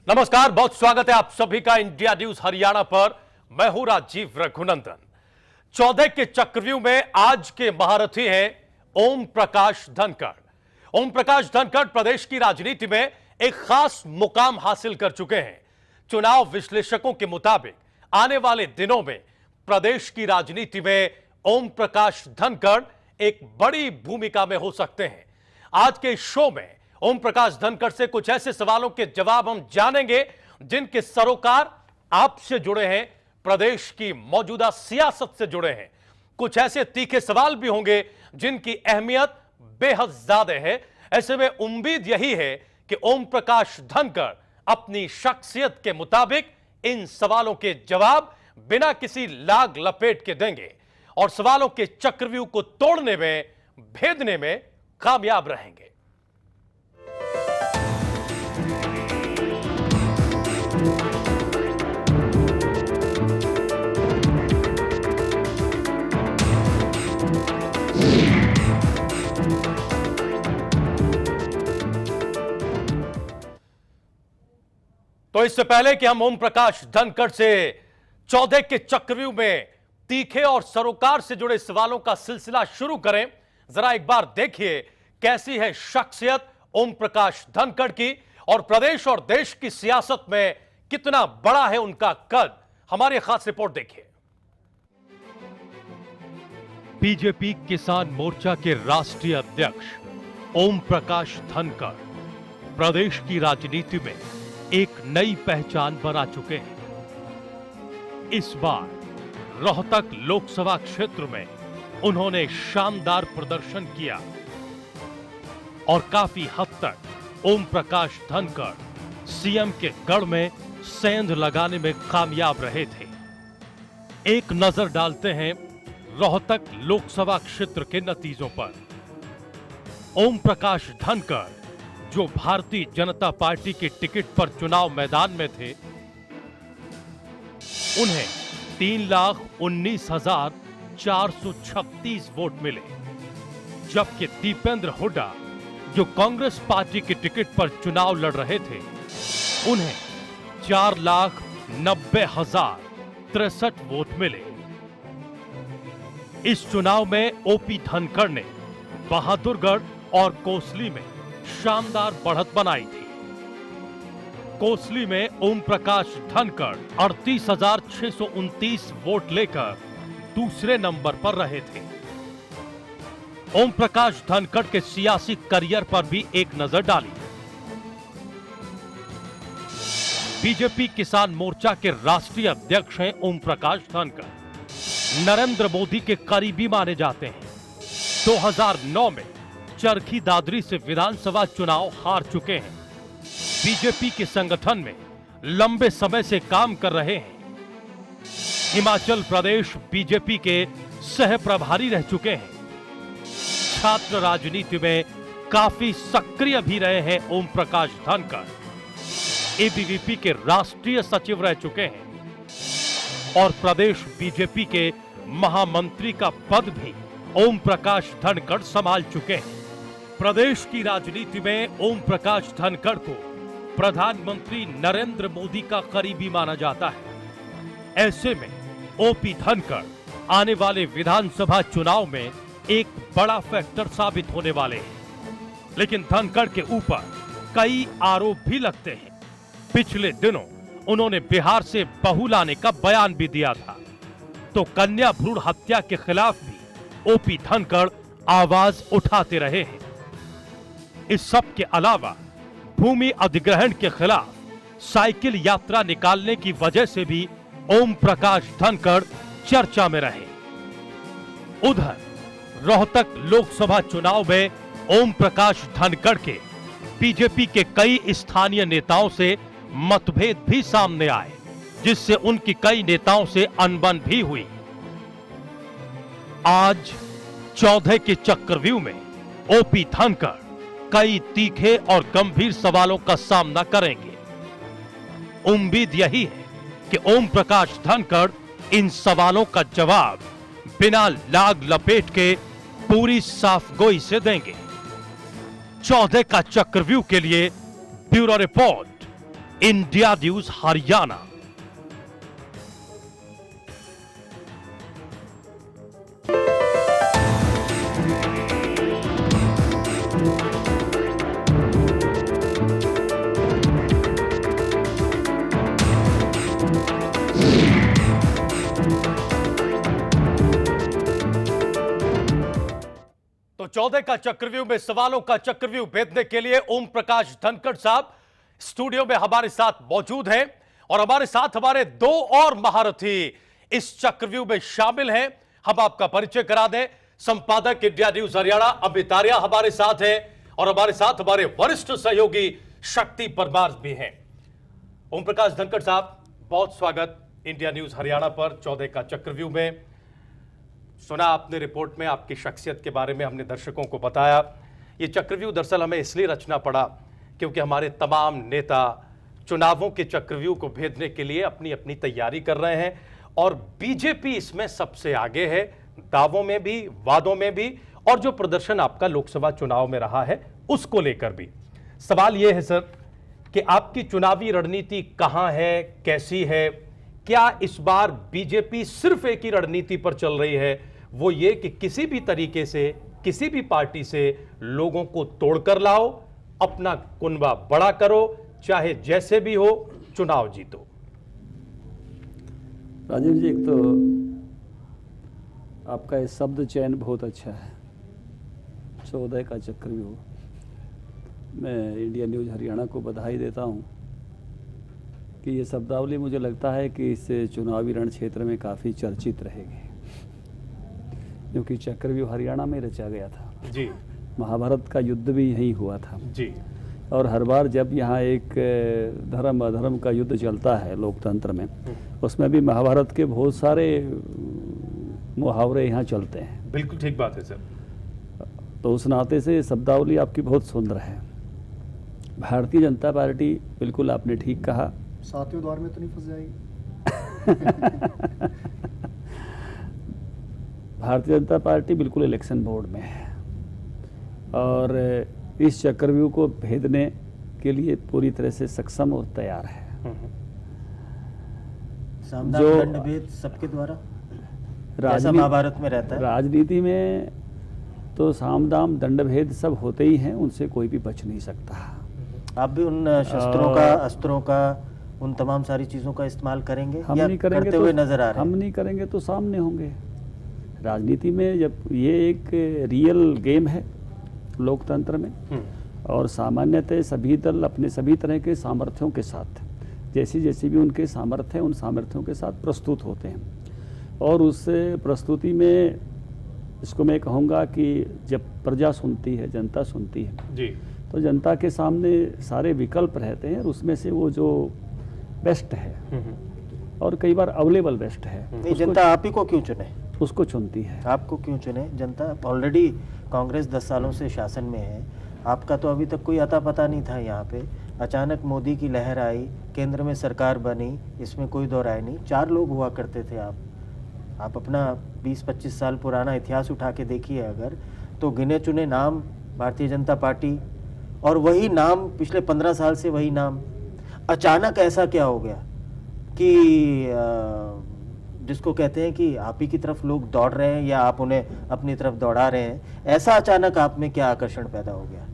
नमस्कार, बहुत स्वागत है आप सभी का इंडिया न्यूज हरियाणा पर। मैं हूं राजीव रघुनंदन। 14 के चक्रव्यूह में आज के महारथी हैं ओम प्रकाश धनखड़। ओम प्रकाश धनखड़ प्रदेश की राजनीति में एक खास मुकाम हासिल कर चुके हैं। चुनाव विश्लेषकों के मुताबिक आने वाले दिनों में प्रदेश की राजनीति में ओम प्रकाश धनखड़ एक बड़ी भूमिका में हो सकते हैं। आज के इस शो में ओम प्रकाश धनखड़ से कुछ ऐसे सवालों के जवाब हम जानेंगे जिनके सरोकार आपसे जुड़े हैं, प्रदेश की मौजूदा सियासत से जुड़े हैं। कुछ ऐसे तीखे सवाल भी होंगे जिनकी अहमियत बेहद ज्यादा है। ऐसे में उम्मीद यही है कि ओम प्रकाश धनखड़ अपनी शख्सियत के मुताबिक इन सवालों के जवाब बिना किसी लाग लपेट के देंगे और सवालों के चक्रव्यूह को तोड़ने में, भेदने में कामयाब रहेंगे। तो इससे पहले कि हम ओम प्रकाश धनखड़ से 14 के चक्रव्यूह में तीखे और सरोकार से जुड़े सवालों का सिलसिला शुरू करें, जरा एक बार देखिए कैसी है शख्सियत ओम प्रकाश धनखड़ की और प्रदेश और देश की सियासत में कितना बड़ा है उनका कद। हमारी खास रिपोर्ट देखिए। बीजेपी किसान मोर्चा के राष्ट्रीय अध्यक्ष ओम प्रकाश धनखड़ प्रदेश की राजनीति में एक नई पहचान बना चुके हैं। इस बार रोहतक लोकसभा क्षेत्र में उन्होंने शानदार प्रदर्शन किया और काफी हद तक ओम प्रकाश धनखड़ सीएम के गढ़ में सेंध लगाने में कामयाब रहे थे। एक नजर डालते हैं रोहतक लोकसभा क्षेत्र के नतीजों पर। ओम प्रकाश धनखड़ जो भारतीय जनता पार्टी के टिकट पर चुनाव मैदान में थे, उन्हें 3,19,436 वोट मिले, जबकि दीपेंद्र हुड्डा जो कांग्रेस पार्टी के टिकट पर चुनाव लड़ रहे थे, उन्हें 4,90,063 वोट मिले। इस चुनाव में ओपी धनखड़ ने बहादुरगढ़ और कोसली में शानदार बढ़त बनाई थी। कोसली में ओम प्रकाश धनखड़ 38,629 वोट लेकर दूसरे नंबर पर रहे थे। ओम प्रकाश धनखड़ के सियासी करियर पर भी एक नजर डाली। बीजेपी किसान मोर्चा के राष्ट्रीय अध्यक्ष हैं ओम प्रकाश धनखड़। नरेंद्र मोदी के करीबी माने जाते हैं। 2009 में चरखी दादरी से विधानसभा चुनाव हार चुके हैं। बीजेपी के संगठन में लंबे समय से काम कर रहे हैं। हिमाचल प्रदेश बीजेपी के सह प्रभारी रह चुके हैं। छात्र राजनीति में काफी सक्रिय भी रहे हैं ओम प्रकाश धनखड़। एबीवीपी के राष्ट्रीय सचिव रह चुके हैं और प्रदेश बीजेपी के महामंत्री का पद भी ओम प्रकाश धनखड़ संभाल चुके हैं। प्रदेश की राजनीति में ओम प्रकाश धनखड़ को प्रधानमंत्री नरेंद्र मोदी का करीबी माना जाता है। ऐसे में ओपी धनखड़ आने वाले विधानसभा चुनाव में एक बड़ा फैक्टर साबित होने वाले हैं। लेकिन धनखड़ के ऊपर कई आरोप भी लगते हैं। पिछले दिनों उन्होंने बिहार से बहू लाने का बयान भी दिया था, तो कन्या भ्रूण हत्या के खिलाफ भी ओपी धनखड़ आवाज उठाते रहे हैं। इस सब के अलावा भूमि अधिग्रहण के खिलाफ साइकिल यात्रा निकालने की वजह से भी ओम प्रकाश धनखड़ चर्चा में रहे। उधर रोहतक लोकसभा चुनाव में ओम प्रकाश धनखड़ के बीजेपी के कई स्थानीय नेताओं से मतभेद भी सामने आए, जिससे उनकी कई नेताओं से अनबन भी हुई। आज 14 के चक्रव्यूह में ओपी धनखड़ कई तीखे और गंभीर सवालों का सामना करेंगे। उम्मीद यही है कि ओम प्रकाश धनखड़ इन सवालों का जवाब बिना लाग लपेट के पूरी साफगोई से देंगे। 14 का चक्रव्यूह के लिए bureau report India news Haryana. तो 14 का चक्रव्यूह में सवालों का चक्रव्यूह भेदने के लिए ओम प्रकाश धनखड़ साहब स्टूडियो में हमारे साथ मौजूद हैं और हमारे साथ हमारे दो और महारथी इस चक्रव्यूह में शामिल हैं। हम आपका परिचय करा दें। संपादक इंडिया न्यूज हरियाणा अमित आर्या हमारे साथ हैं और हमारे साथ हमारे वरिष्ठ सहयोगी शक्ति परमार भी हैं। ओम प्रकाश धनखड़ साहब, बहुत स्वागत इंडिया न्यूज हरियाणा पर 14 का चक्रव्यूह में। सुना आपने रिपोर्ट में आपकी शख्सियत के बारे में, हमने दर्शकों को बताया। ये चक्रव्यूह दरअसल हमें इसलिए रचना पड़ा क्योंकि हमारे तमाम नेता चुनावों के चक्रव्यूह को भेदने के लिए अपनी अपनी तैयारी कर रहे हैं और बीजेपी इसमें सबसे आगे है, दावों में भी, वादों में भी, और जो प्रदर्शन आपका लोकसभा चुनाव में रहा है उसको लेकर भी। सवाल यह है सर कि आपकी चुनावी रणनीति कहां है, कैसी है? क्या इस बार बीजेपी सिर्फ एक ही रणनीति पर चल रही है, वो ये कि किसी भी तरीके से, किसी भी पार्टी से लोगों को तोड़कर लाओ, अपना कुनबा बड़ा करो, चाहे जैसे भी हो, चुनाव जीतो? राजीव जी, एक तो आपका ये शब्द चयन बहुत अच्छा है, 14 का चक्रव्यूह। मैं इंडिया न्यूज हरियाणा को बधाई देता हूं कि ये शब्दावली मुझे लगता है कि इस चुनावी रण क्षेत्र में काफ़ी चर्चित रहेगी, क्योंकि चक्रव्यूह हरियाणा में रचा गया था जी। महाभारत का युद्ध भी यहीं हुआ था जी। और हर बार जब यहाँ एक धर्म अधर्म का युद्ध चलता है लोकतंत्र में, उसमें भी महाभारत के बहुत सारे मुहावरे यहाँ चलते हैं। बिल्कुल ठीक बात है सर। तो उस नाते से शब्दावली आपकी बहुत सुंदर है। भारतीय जनता पार्टी, बिल्कुल आपने ठीक कहा, सातवें द्वार में तो नहीं फंस जाएगी? भारतीय जनता पार्टी बिल्कुल इलेक्शन बोर्ड में है और इस चक्रव्यूह को भेदने के लिए पूरी तरह से सक्षम और तैयार है। जो दंडभेद सबके द्वारा जैसा महाभारत में रहता है, राजनीति में तो सामदाम दंडभेद सब होते ही हैं, उनसे कोई भी बच नहीं सकता। आप भी उन शस्त्रों का, अस्त्रों का, उन तमाम सारी चीजों का इस्तेमाल करेंगे? हम या नहीं करेंगे करते तो हुए नजर आ रहे हैं? हम नहीं करेंगे तो सामने होंगे। राजनीति में जब ये एक रियल गेम है लोकतंत्र में, और सामान्यतः सभी दल अपने सभी तरह के सामर्थ्यों के साथ, जैसी जैसी भी उनके सामर्थ्य हैं, उन सामर्थ्यों के साथ प्रस्तुत होते हैं। और उस प्रस्तुति में इसको मैं कहूँगा कि जब प्रजा सुनती है, जनता सुनती है जी, तो जनता के सामने सारे विकल्प रहते हैं और उसमें से वो जो बेस्ट है और कई बार अवेलेबल बेस्ट है, नहीं, जनता आप ही को क्यों चुने? उसको चुनती है। आपको क्यों चुने जनता? ऑलरेडी कांग्रेस 10 सालों से शासन में है, आपका तो अभी तक कोई अता पता नहीं था यहाँ पे। अचानक मोदी की लहर आई, केंद्र में सरकार बनी, इसमें कोई दो राय नहीं। 4 लोग हुआ करते थे आप अपना 20-25 साल पुराना इतिहास उठा के देखिए अगर, तो गिने चुने नाम भारतीय जनता पार्टी, और वही नाम पिछले 15 साल से वही नाम। अचानक ऐसा क्या हो गया कि जिसको कहते हैं कि आप ही की तरफ लोग दौड़ रहे हैं या आप उन्हें अपनी तरफ दौड़ा रहे हैं? ऐसा अचानक आप में क्या आकर्षण पैदा हो गया?